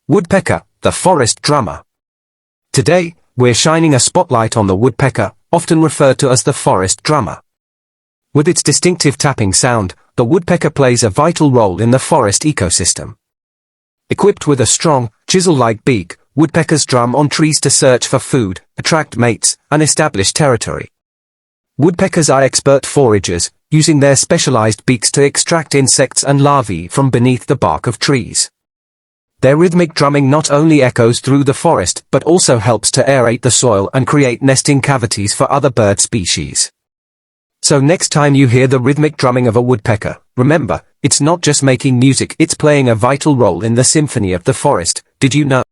Woodpecker, the forest drummer. Today, we're shining a spotlight on the woodpecker, often referred to as the forest drummer. With its distinctive tapping sound, the woodpecker plays a vital role in the forest ecosystem. Equipped with a strong, chisel-like beak, woodpeckers drum on trees to search for food, attract mates, and establish territory. Woodpeckers are expert foragers, using their specialized beaks to extract insects and larvae from beneath the bark of trees. Their rhythmic drumming not only echoes through the forest but also helps to aerate the soil and create nesting cavities for other bird species. So next time you hear the rhythmic drumming of a woodpecker, remember, it's not just making music, it's playing a vital role in the symphony of the forest. Did you know?